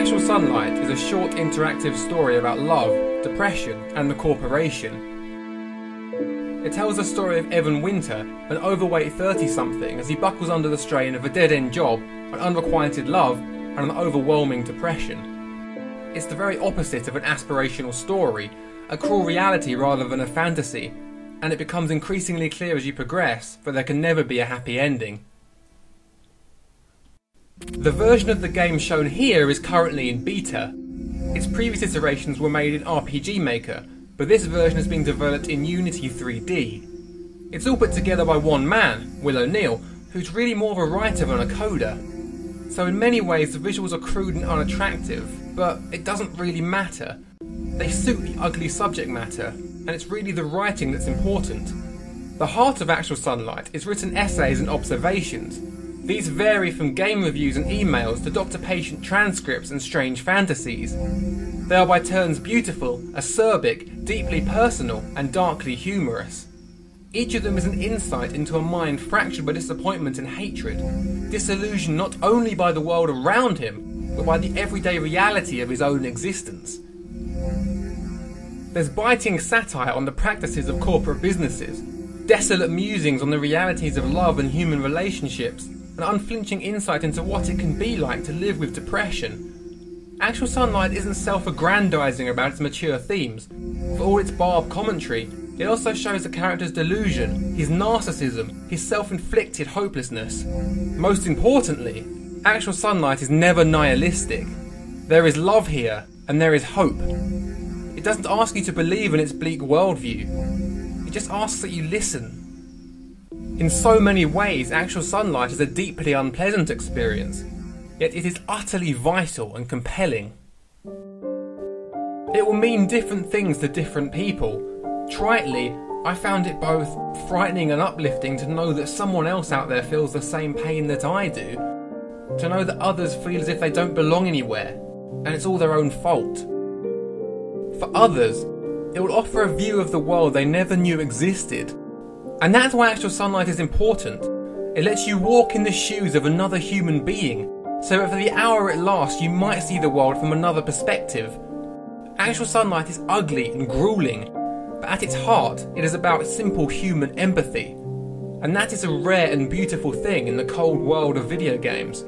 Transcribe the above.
Actual Sunlight is a short interactive story about love, depression and the corporation. It tells the story of Evan Winter, an overweight 30-something, as he buckles under the strain of a dead-end job, an unrequited love and an overwhelming depression. It's the very opposite of an aspirational story, a cruel reality rather than a fantasy, and it becomes increasingly clear as you progress that there can never be a happy ending. The version of the game shown here is currently in beta. Its previous iterations were made in RPG Maker, but this version is being developed in Unity 3D. It's all put together by one man, Will O'Neill, who's really more of a writer than a coder. So in many ways the visuals are crude and unattractive, but it doesn't really matter. They suit the ugly subject matter, and it's really the writing that's important. The heart of Actual Sunlight is written essays and observations. These vary from game reviews and emails to doctor-patient transcripts and strange fantasies. They are by turns beautiful, acerbic, deeply personal, and darkly humorous. Each of them is an insight into a mind fractured by disappointment and hatred, disillusioned not only by the world around him, but by the everyday reality of his own existence. There's biting satire on the practices of corporate businesses, desolate musings on the realities of love and human relationships, an unflinching insight into what it can be like to live with depression. Actual Sunlight isn't self-aggrandizing about its mature themes. For all its barbed commentary, it also shows the character's delusion, his narcissism, his self-inflicted hopelessness. Most importantly, Actual Sunlight is never nihilistic. There is love here, and there is hope. It doesn't ask you to believe in its bleak worldview. It just asks that you listen. In so many ways, Actual Sunlight is a deeply unpleasant experience, yet it is utterly vital and compelling. It will mean different things to different people. Tritely, I found it both frightening and uplifting to know that someone else out there feels the same pain that I do, to know that others feel as if they don't belong anywhere, and it's all their own fault. For others, it will offer a view of the world they never knew existed. And that's why Actual Sunlight is important. It lets you walk in the shoes of another human being, so that for the hour it lasts you might see the world from another perspective. Actual Sunlight is ugly and grueling, but at its heart it is about simple human empathy. And that is a rare and beautiful thing in the cold world of video games.